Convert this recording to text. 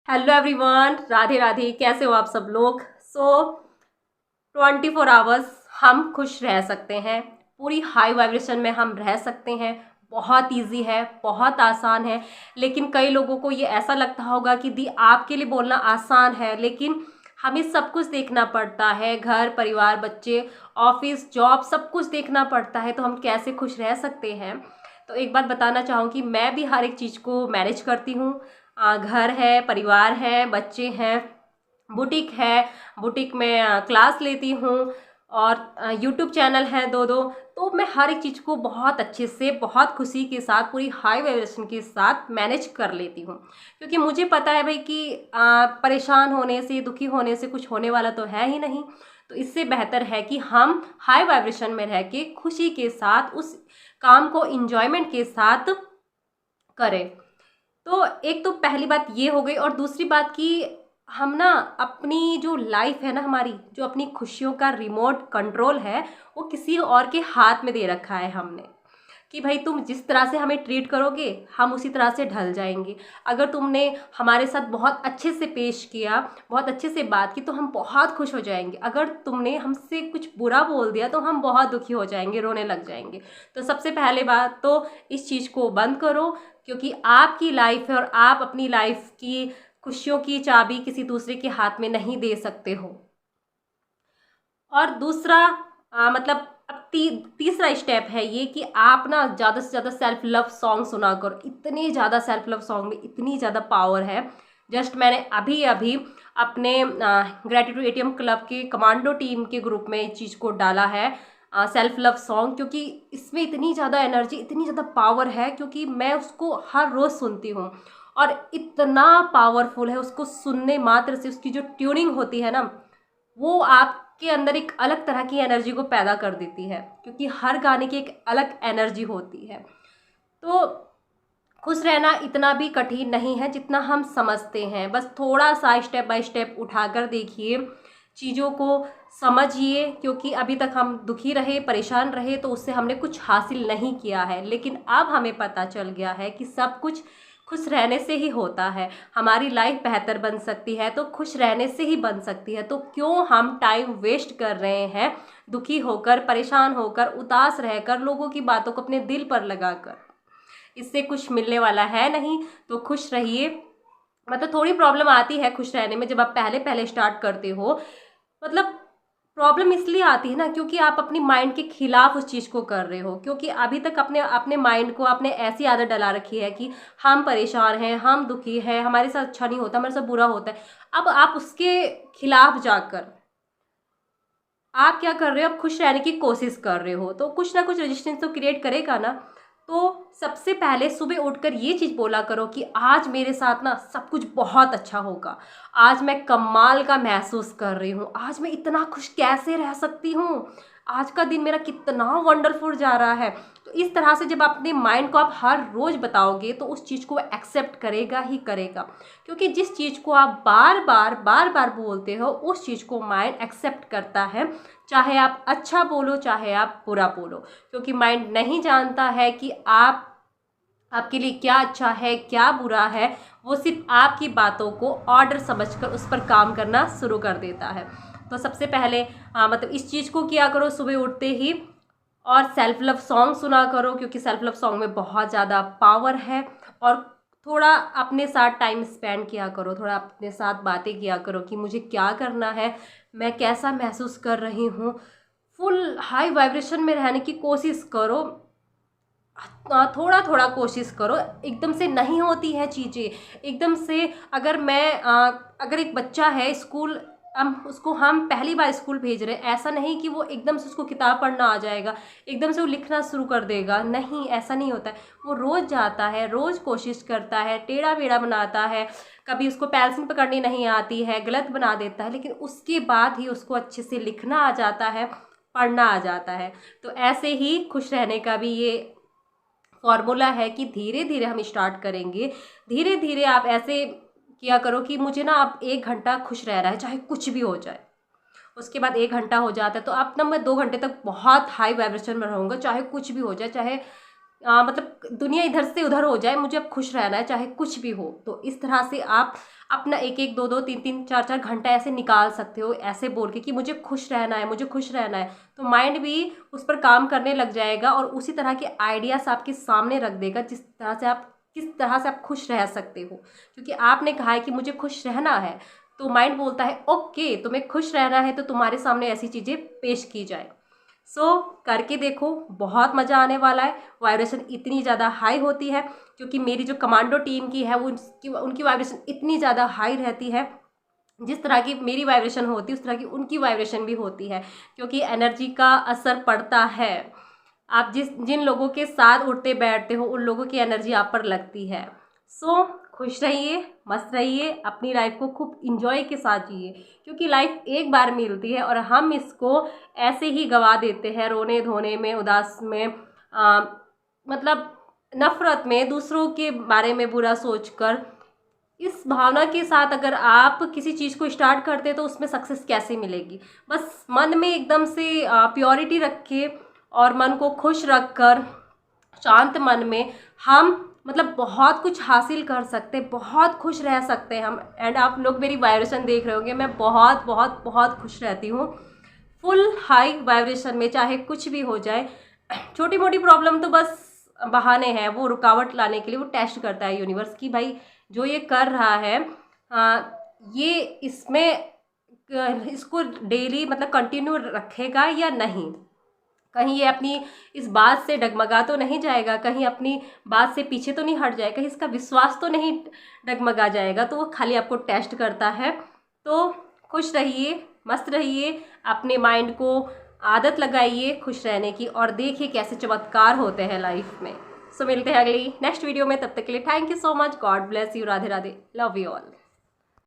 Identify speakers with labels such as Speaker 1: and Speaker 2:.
Speaker 1: Hello everyone, Radhe Radhe. कैसे हो आप सब लोग? 24 आवर्स हम खुश रह सकते हैं। पूरी हाई वाइब्रेशन में हम रह सकते हैं। बहुत इजी है, बहुत आसान है। लेकिन कई लोगों को ये ऐसा लगता होगा कि दी आपके लिए बोलना आसान है, लेकिन हमें सब कुछ देखना पड़ता है। घर परिवार, बच्चे, ऑफिस, जॉब, सब कुछ देखना पड़ता है। तो हम कैसे खुश रह सकते हैं? तो एक बात बताना चाहूँगी, मैं भी हर एक चीज़ को मैनेज करती हूँ। घर है, परिवार है, बच्चे हैं, बुटीक है, बुटीक में क्लास लेती हूँ, और यूट्यूब चैनल है दो दो। तो मैं हर एक चीज़ को बहुत अच्छे से, बहुत खुशी के साथ, पूरी हाई वाइब्रेशन के साथ मैनेज कर लेती हूँ। क्योंकि मुझे पता है भाई कि परेशान होने से, दुखी होने से कुछ होने वाला तो है ही नहीं। तो इससे बेहतर है कि हम हाई वाइब्रेशन में रह के खुशी के साथ उस काम को इंजॉयमेंट के साथ करें। तो एक तो पहली बात ये हो गई, और दूसरी बात कि हम ना अपनी जो लाइफ है ना, हमारी जो अपनी खुशियों का रिमोट कंट्रोल है, वो किसी और के हाथ में दे रखा है हमने। कि भाई तुम जिस तरह से हमें ट्रीट करोगे, हम उसी तरह से ढल जाएंगे। अगर तुमने हमारे साथ बहुत अच्छे से पेश किया, बहुत अच्छे से बात की, तो हम बहुत खुश हो जाएंगे। अगर तुमने हमसे कुछ बुरा बोल दिया तो हम बहुत दुखी हो जाएंगे, रोने लग जाएंगे। तो सबसे पहले बात तो इस चीज़ को बंद करो, क्योंकि आपकी लाइफ है और आप अपनी लाइफ की खुशियों की चाबी किसी दूसरे के हाथ में नहीं दे सकते हो। और दूसरा मतलब अब तीसरा स्टेप है ये कि आप ना ज़्यादा से ज़्यादा सेल्फ लव सॉन्ग सुना करो। इतने ज़्यादा सेल्फ लव सॉन्ग में इतनी ज़्यादा पावर है। जस्ट मैंने अभी अभी अपने ग्रेटिट्यूड एटीएम क्लब के कमांडो टीम के ग्रुप में इस चीज़ को डाला है, सेल्फ लव सॉन्ग। क्योंकि इसमें इतनी ज़्यादा एनर्जी, इतनी ज़्यादा पावर है, क्योंकि मैं उसको हर रोज़ सुनती हूँ। और इतना पावरफुल है, उसको सुनने मात्र से उसकी जो ट्यूनिंग होती है ना, वो आपके अंदर एक अलग तरह की एनर्जी को पैदा कर देती है। क्योंकि हर गाने की एक अलग एनर्जी होती है। तो खुश रहना इतना भी कठिन नहीं है जितना हम समझते हैं। बस थोड़ा सा स्टेप बाय स्टेप उठाकर देखिए, चीज़ों को समझिए। क्योंकि अभी तक हम दुखी रहे, परेशान रहे, तो उससे हमने कुछ हासिल नहीं किया है। लेकिन अब हमें पता चल गया है कि सब कुछ खुश रहने से ही होता है। हमारी लाइफ बेहतर बन सकती है तो खुश रहने से ही बन सकती है। तो क्यों हम टाइम वेस्ट कर रहे हैं, दुखी होकर, परेशान होकर, उदास रहकर, लोगों की बातों को अपने दिल पर लगाकर? इससे कुछ मिलने वाला है नहीं। तो खुश रहिए। मतलब थोड़ी प्रॉब्लम आती है खुश रहने में, जब आप पहले पहले स्टार्ट करते हो। मतलब प्रॉब्लम इसलिए आती है ना, क्योंकि आप अपनी माइंड के खिलाफ उस चीज़ को कर रहे हो। क्योंकि अभी तक अपने अपने माइंड को आपने ऐसी आदत डला रखी है कि हम परेशान हैं, हम दुखी हैं, हमारे साथ अच्छा नहीं होता, हमारे साथ बुरा होता है। अब आप उसके खिलाफ जाकर आप क्या कर रहे हो? आप खुश रहने की कोशिश कर रहे हो, तो कुछ ना कुछ रेजिस्टेंस तो क्रिएट करेगा ना। तो सबसे पहले सुबह उठकर ये चीज़ बोला करो कि आज मेरे साथ ना सब कुछ बहुत अच्छा होगा। आज मैं कमाल का महसूस कर रही हूँ। आज मैं इतना खुश कैसे रह सकती हूँ? आज का दिन मेरा कितना वंडरफुल जा रहा है। तो इस तरह से जब आप अपने माइंड को आप हर रोज़ बताओगे, तो उस चीज़ को एक्सेप्ट करेगा ही करेगा। क्योंकि जिस चीज़ को आप बार बार बोलते हो, उस चीज़ को माइंड एक्सेप्ट करता है। चाहे आप अच्छा बोलो, चाहे आप बुरा बोलो। क्योंकि माइंड नहीं जानता है कि आपके लिए क्या अच्छा है, क्या बुरा है। वो सिर्फ आपकी बातों को ऑर्डर समझकर उस पर काम करना शुरू कर देता है। तो सबसे पहले मतलब इस चीज़ को किया करो सुबह उठते ही। और सेल्फ लव सॉन्ग सुना करो, क्योंकि सेल्फ लव सॉन्ग में बहुत ज़्यादा पावर है। और थोड़ा अपने साथ टाइम स्पेंड किया करो, थोड़ा अपने साथ बातें किया करो कि मुझे क्या करना है, मैं कैसा महसूस कर रही हूँ। फुल हाई वाइब्रेशन में रहने की कोशिश करो। थोड़ा थोड़ा कोशिश करो। एकदम से नहीं होती है चीज़ें, एकदम से। अगर एक बच्चा है, स्कूल हम पहली बार स्कूल भेज रहे हैं, ऐसा नहीं कि वो एकदम से उसको किताब पढ़ना आ जाएगा, एकदम से वो लिखना शुरू कर देगा। नहीं, ऐसा नहीं होता है। वो रोज़ जाता है, रोज़ कोशिश करता है, टेढ़ा मेढ़ा बनाता है, कभी उसको पेंसिल पकड़नी नहीं आती है, गलत बना देता है, लेकिन उसके बाद ही उसको अच्छे से लिखना आ जाता है, पढ़ना आ जाता है। तो ऐसे ही खुश रहने का भी ये फॉर्मूला है कि धीरे धीरे हम स्टार्ट करेंगे। धीरे धीरे आप ऐसे किया करो कि मुझे ना अब 1 घंटा खुश रह रहा है, चाहे कुछ भी हो जाए। उसके बाद 1 घंटा हो जाता है, तो अब ना मैं 2 घंटे तक बहुत हाई वाइब्रेशन में रहूँगा, चाहे कुछ भी हो जाए। चाहे मतलब दुनिया इधर से उधर हो जाए, मुझे अब खुश रहना है, चाहे कुछ भी हो। तो इस तरह से आप अपना एक एक दो दो तीन तीन चार चार घंटा ऐसे निकाल सकते हो, ऐसे बोल के कि मुझे खुश रहना है, मुझे खुश रहना है। तो माइंड भी उस पर काम करने लग जाएगा और उसी तरह के आइडियाज़ आपके सामने रख देगा किस तरह से आप खुश रह सकते हो। क्योंकि आपने कहा है कि मुझे खुश रहना है, तो माइंड बोलता है ओके तुम्हें खुश रहना है तो तुम्हारे सामने ऐसी चीज़ें पेश की जाए। करके देखो, बहुत मज़ा आने वाला है। वाइब्रेशन इतनी ज़्यादा हाई होती है, क्योंकि मेरी जो कमांडो टीम की है वो उनकी वाइब्रेशन इतनी ज़्यादा हाई रहती है। जिस तरह की मेरी वाइब्रेशन होती है उस तरह की उनकी वाइब्रेशन भी होती है, क्योंकि एनर्जी का असर पड़ता है। आप जिन लोगों के साथ उठते बैठते हो उन लोगों की एनर्जी आप पर लगती है। खुश रहिए, मस्त रहिए, अपनी लाइफ को खूब इंजॉय के साथ जिए, क्योंकि लाइफ एक बार मिलती है और हम इसको ऐसे ही गवा देते हैं रोने धोने में, उदास में, मतलब नफ़रत में, दूसरों के बारे में बुरा सोचकर। इस भावना के साथ अगर आप किसी चीज़ को स्टार्ट करते हैं तो उसमें सक्सेस कैसे मिलेगी। बस मन में एकदम से प्योरिटी रखे और मन को खुश रखकर शांत मन में हम मतलब बहुत कुछ हासिल कर सकते हैं, बहुत खुश रह सकते हैं हम। एंड आप लोग मेरी वाइब्रेशन देख रहे होंगे, मैं बहुत बहुत बहुत खुश रहती हूँ फुल हाई वाइब्रेशन में, चाहे कुछ भी हो जाए। छोटी मोटी प्रॉब्लम तो बस बहाने हैं, वो रुकावट लाने के लिए वो टेस्ट करता है यूनिवर्स की भाई जो ये कर रहा है ये इसको डेली मतलब कंटिन्यू रखेगा या नहीं, कहीं ये अपनी इस बात से डगमगा तो नहीं जाएगा, कहीं अपनी बात से पीछे तो नहीं हट जाएगा, कहीं इसका विश्वास तो नहीं डगमगा जाएगा। तो वो खाली आपको टेस्ट करता है। तो खुश रहिए, मस्त रहिए, अपने माइंड को आदत लगाइए खुश रहने की और देखिए कैसे चमत्कार होते हैं लाइफ में। मिलते हैं अगली नेक्स्ट वीडियो में, तब तक के लिए thank you so much, God bless you, Radhe Radhe, love you all.